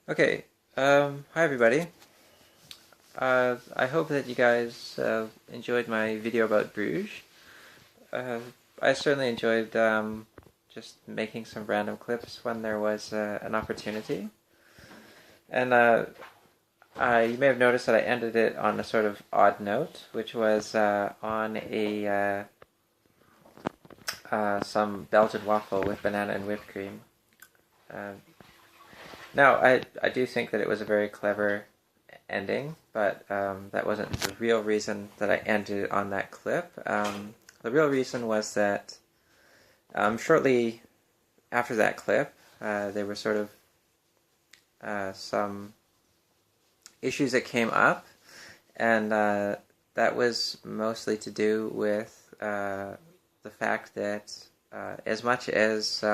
Okay, hi everybody. I hope that you guys enjoyed my video about Bruges. Uh, I certainly enjoyed just making some random clips when there was an opportunity. And you may have noticed that I ended it on a sort of odd note, which was on a some Belgian waffle with banana and whipped cream. Uh, Now, I do think that it was a very clever ending, but that wasn't the real reason that I ended on that clip. The real reason was that shortly after that clip, there were sort of some issues that came up, and that was mostly to do with the fact that as much as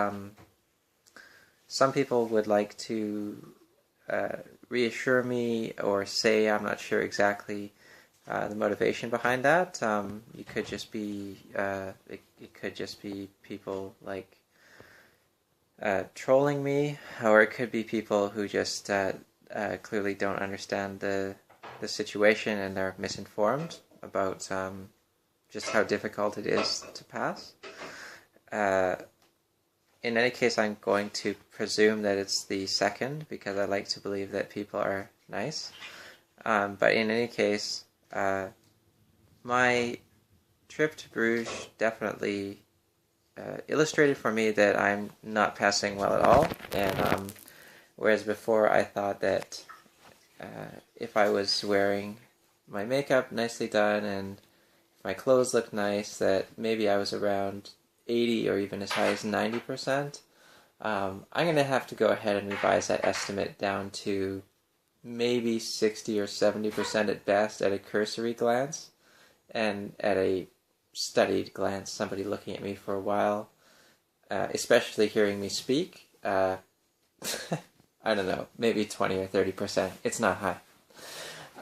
some people would like to reassure me or say I'm not sure exactly the motivation behind that. You could just be it could just be people like trolling me, or it could be people who just clearly don't understand the situation and they're misinformed about just how difficult it is to pass. Uh, in any case, I'm going to presume that it's the second because I like to believe that people are nice. But in any case, my trip to Bruges definitely illustrated for me that I'm not passing well at all. And whereas before I thought that if I was wearing my makeup nicely done and my clothes looked nice, that maybe I was around 80 or even as high as 90%. I'm going to have to go ahead and revise that estimate down to maybe 60 or 70% at best at a cursory glance, and at a studied glance, somebody looking at me for a while, especially hearing me speak. I don't know, maybe 20 or 30%. It's not high.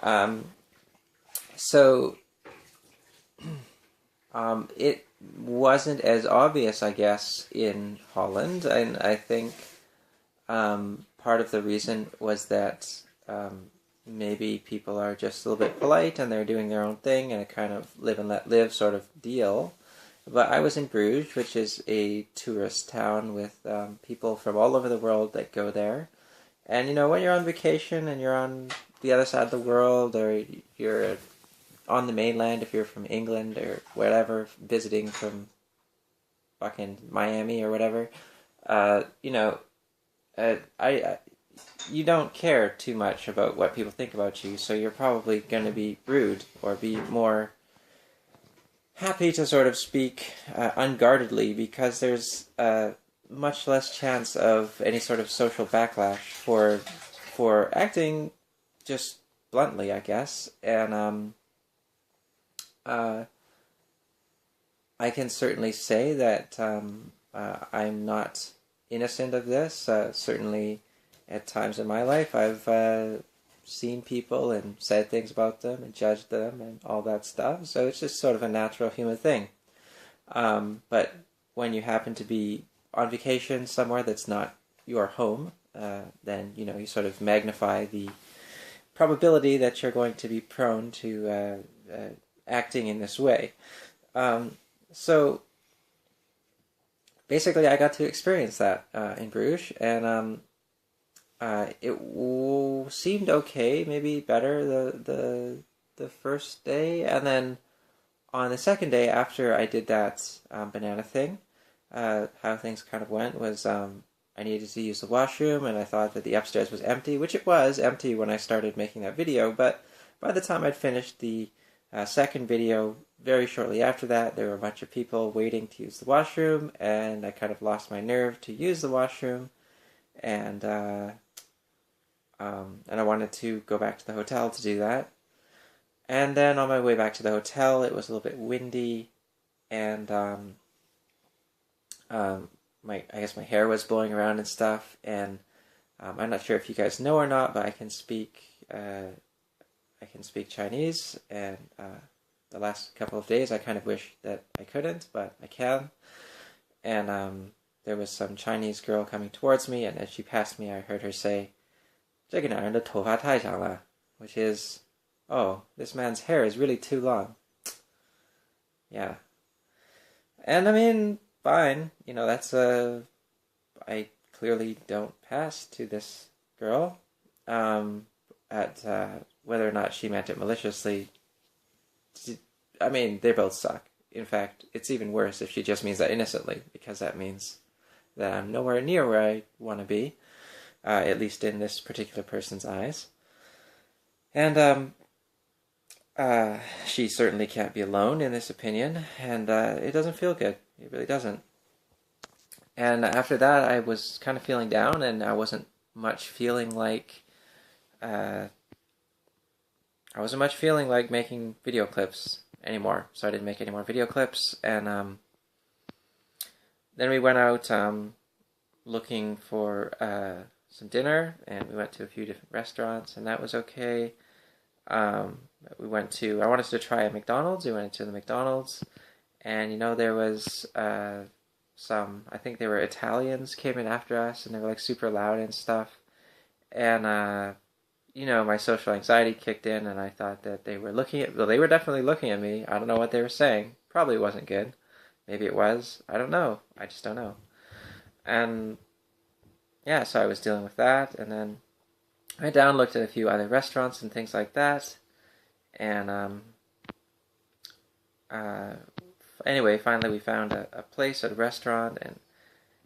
Um, so it wasn't as obvious, I guess, in Holland, and I think part of the reason was that maybe people are just a little bit polite and they're doing their own thing and a kind of live and let live sort of deal. But I was in Bruges, which is a tourist town with people from all over the world that go there. And you know, when you're on vacation and you're on the other side of the world, or you're on the mainland, if you're from England or whatever, visiting from fucking Miami or whatever, you know, I you don't care too much about what people think about you, so you're probably going to be rude or be more happy to sort of speak unguardedly because there's much less chance of any sort of social backlash for acting just bluntly, I guess. And uh, I can certainly say that I'm not innocent of this. Certainly, at times in my life, I've seen people and said things about them and judged them and all that stuff. So it's just sort of a natural human thing. But when you happen to be on vacation somewhere that's not your home, then you know you sort of magnify the probability that you're going to be prone to acting in this way. So basically, I got to experience that in Bruges, and it seemed okay, maybe better the first day, and then on the second day after I did that banana thing, how things kind of went was I needed to use the washroom, and I thought that the upstairs was empty, which it was empty when I started making that video, but by the time I'd finished the second video, very shortly after that, there were a bunch of people waiting to use the washroom, and I kind of lost my nerve to use the washroom, and I wanted to go back to the hotel to do that. And then on my way back to the hotel, it was a little bit windy, and I guess my hair was blowing around and stuff. And I'm not sure if you guys know or not, but I can speak Chinese. And the last couple of days, I kind of wish that I couldn't, but I can. And there was some Chinese girl coming towards me, and as she passed me, I heard her say, 这个男人的头发太长了, which is, oh, this man's hair is really too long. Yeah. And I mean, fine. That's I clearly don't pass to this girl. At whether or not she meant it maliciously, I mean, they both suck. In fact, it's even worse if she just means that innocently, because that means that I'm nowhere near where I want to be, at least in this particular person's eyes. And she certainly can't be alone in this opinion, and it doesn't feel good. It really doesn't. And after that, I was kind of feeling down, and I wasn't much feeling like making video clips anymore. So I didn't make any more video clips, and then we went out looking for some dinner, and we went to a few different restaurants, and that was okay. I wanted to try a McDonald's. We went to the McDonald's, and there was I think they were Italians came in after us, and they were like super loud and stuff. And my social anxiety kicked in, and I thought that they were they were definitely looking at me. I don't know what they were saying. Probably wasn't good. Maybe it was. I don't know. I just don't know. And yeah, so I was dealing with that, and then I went down, looked at a few other restaurants and things like that, and anyway, finally we found a place, a restaurant, and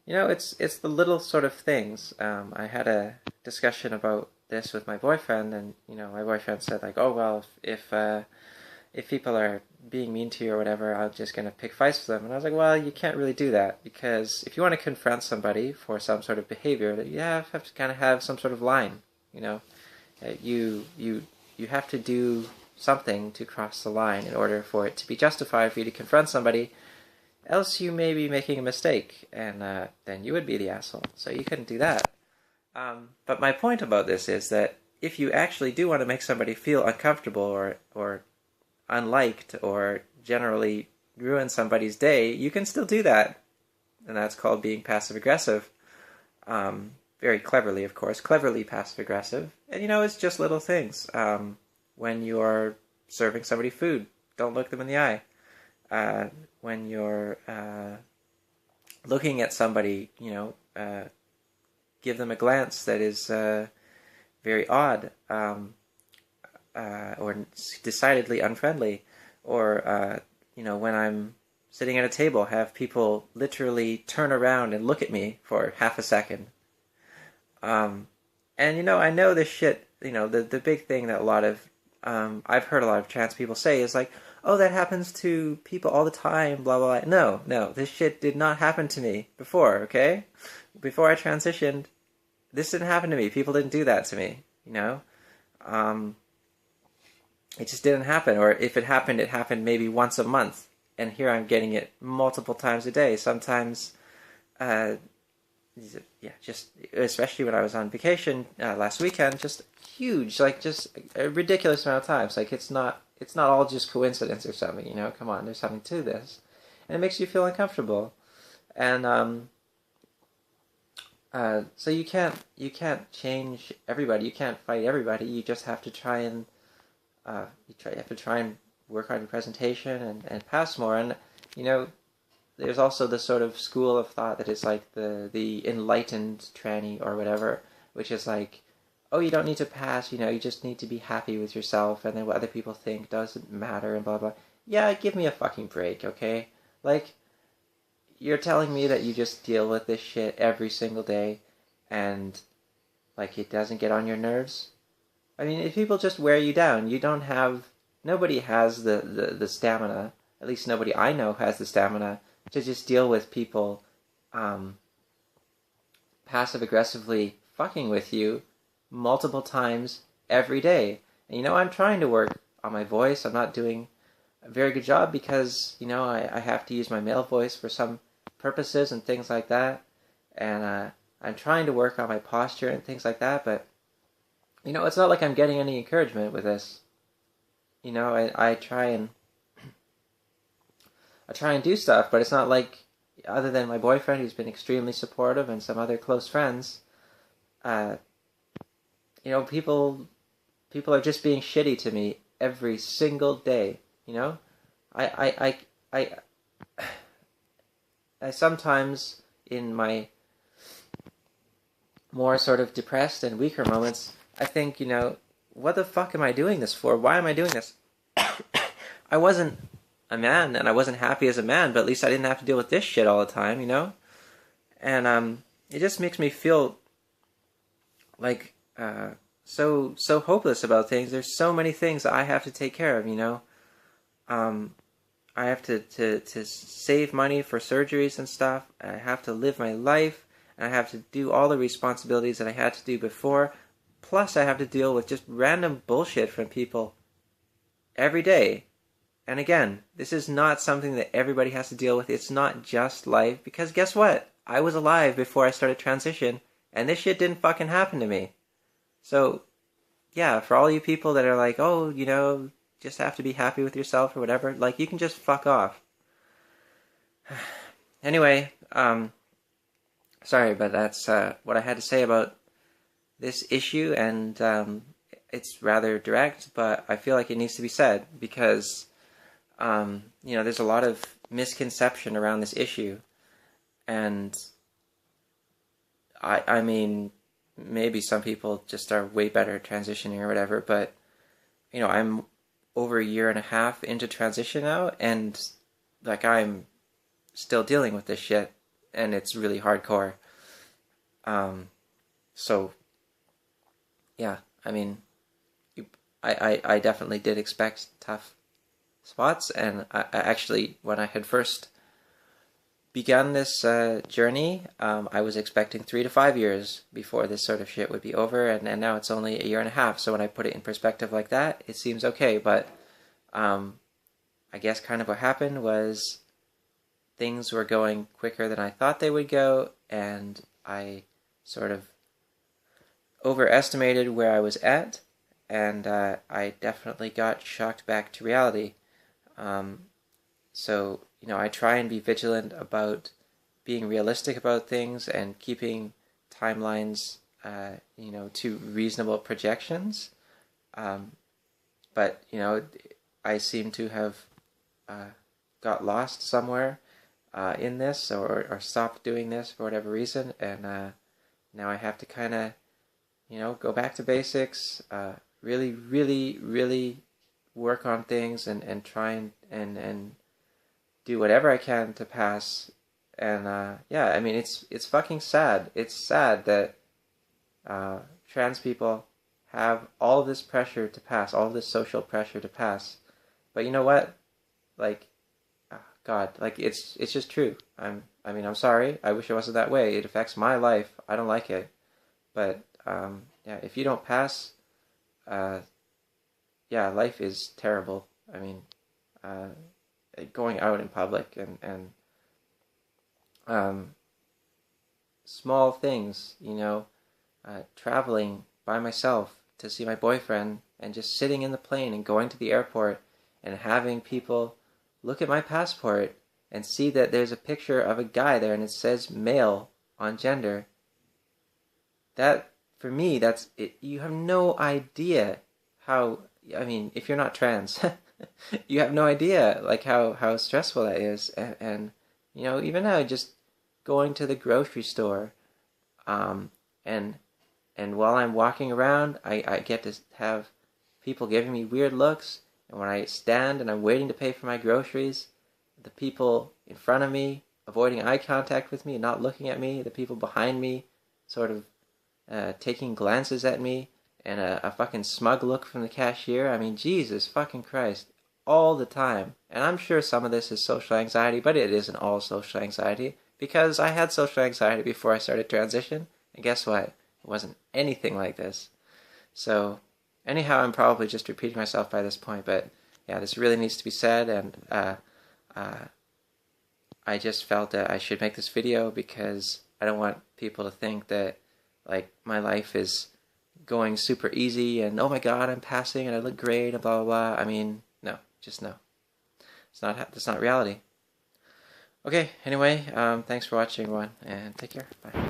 it's the little sort of things. I had a discussion about this with my boyfriend, and my boyfriend said like, oh well, if people are being mean to you or whatever, I'm just gonna pick fights with them. And I was like, well, you can't really do that, because if you want to confront somebody for some sort of behavior, you have to kind of have some sort of line. You have to do something to cross the line in order for it to be justified for you to confront somebody. Else you may be making a mistake, and then you would be the asshole. So you couldn't do that. But my point about this is that if you actually do want to make somebody feel uncomfortable or unliked or generally ruin somebody's day, you can still do that. And that's called being passive-aggressive. Very cleverly, of course. Cleverly passive-aggressive. And it's just little things. When you're serving somebody food, don't look them in the eye. When you're looking at somebody, give them a glance that is very odd, or decidedly unfriendly. Or, when I'm sitting at a table, have people literally turn around and look at me for half a second. And, I know this shit, the big thing that a lot of, I've heard a lot of trans people say is like, oh, that happens to people all the time, blah, blah, blah. No, this shit did not happen to me before, okay? Before I transitioned, this didn't happen to me. People didn't do that to me, It just didn't happen. Or if it happened maybe once a month. And here I'm getting it multiple times a day. Sometimes, just especially when I was on vacation last weekend, just huge, like just a ridiculous amount of times. Like it's not all just coincidence or something, Come on, there's something to this, and it makes you feel uncomfortable, and so you can't change everybody, you can't fight everybody. You just have to try and work on your presentation and pass more, and There's also the sort of school of thought that is like the enlightened tranny or whatever, which is like, oh, you don't need to pass, you just need to be happy with yourself, and then what other people think doesn't matter, and blah, blah. Yeah, give me a fucking break, okay? Like, you're telling me that you just deal with this shit every single day, and, like, it doesn't get on your nerves? I mean, if people just wear you down, nobody has the stamina, at least nobody I know has the stamina to just deal with people passive-aggressively fucking with you multiple times every day. And I'm trying to work on my voice. I'm not doing a very good job because, I have to use my male voice for some purposes and things like that. And I'm trying to work on my posture and things like that, but, it's not like I'm getting any encouragement with this. I try and do stuff, but it's not like, other than my boyfriend, who's been extremely supportive, and some other close friends, you know, people are just being shitty to me every single day. You know, I I I I, I sometimes in my more sort of depressed and weaker moments, I think, you know, what the fuck am I doing this for? Why am I doing this? I wasn't a man and I wasn't happy as a man, but at least I didn't have to deal with this shit all the time, you know? And it just makes me feel like so hopeless about things. There's so many things that I have to take care of, you know? I have to save money for surgeries and stuff. I have to live my life. And I have to do all the responsibilities that I had to do before. Plus, I have to deal with just random bullshit from people every day. And again, this is not something that everybody has to deal with. It's not just life. Because guess what? I was alive before I started transition. And this shit didn't fucking happen to me. So, yeah, for all you people that are like, oh, you know, just have to be happy with yourself or whatever, like, you can just fuck off. Anyway, sorry, but that's what I had to say about this issue, and it's rather direct, but I feel like it needs to be said because, you know, there's a lot of misconception around this issue, and I mean, maybe some people just are way better at transitioning or whatever, but, you know, I'm over a year and a half into transition now, and, like, I'm still dealing with this shit, and it's really hardcore. So, yeah, I mean, I definitely did expect tough spots, and I actually, when I had first begun this journey, I was expecting 3 to 5 years before this sort of shit would be over, and now it's only a year and a half, so when I put it in perspective like that, it seems okay, but I guess kind of what happened was things were going quicker than I thought they would go, and I sort of overestimated where I was at, and I definitely got shocked back to reality. So, you know, I try and be vigilant about being realistic about things and keeping timelines, you know, to reasonable projections. But, you know, I seem to have got lost somewhere in this, or stopped doing this for whatever reason, and now I have to kind of, you know, go back to basics, really, really, really work on things, and try and do whatever I can to pass. And yeah, I mean, it's fucking sad. It's sad that trans people have all this pressure to pass, all this social pressure to pass. But you know what? Like, God, like, it's just true. I mean, I'm sorry. I wish it wasn't that way. It affects my life. I don't like it. But yeah, if you don't pass, yeah, life is terrible. I mean, going out in public and small things, you know, traveling by myself to see my boyfriend, and just sitting in the plane and going to the airport and having people look at my passport and see that there's a picture of a guy there and it says male on gender. That, for me, that's it. You have no idea how, I mean, if you're not trans, you have no idea, like, how stressful that is. And, you know, even now, just going to the grocery store, and while I'm walking around, I get to have people giving me weird looks. And when I stand and I'm waiting to pay for my groceries, the people in front of me avoiding eye contact with me and not looking at me, the people behind me sort of taking glances at me, and a fucking smug look from the cashier. I mean, Jesus fucking Christ, all the time. And I'm sure some of this is social anxiety, but it isn't all social anxiety, because I had social anxiety before I started transition, and guess what? It wasn't anything like this. So, anyhow, I'm probably just repeating myself by this point, but yeah, this really needs to be said, and I just felt that I should make this video because I don't want people to think that, like, my life is going super easy and, oh my god, I'm passing and I look great and blah blah blah. I mean, no, just no. That's not reality. Okay, anyway, thanks for watching, everyone, and take care. Bye.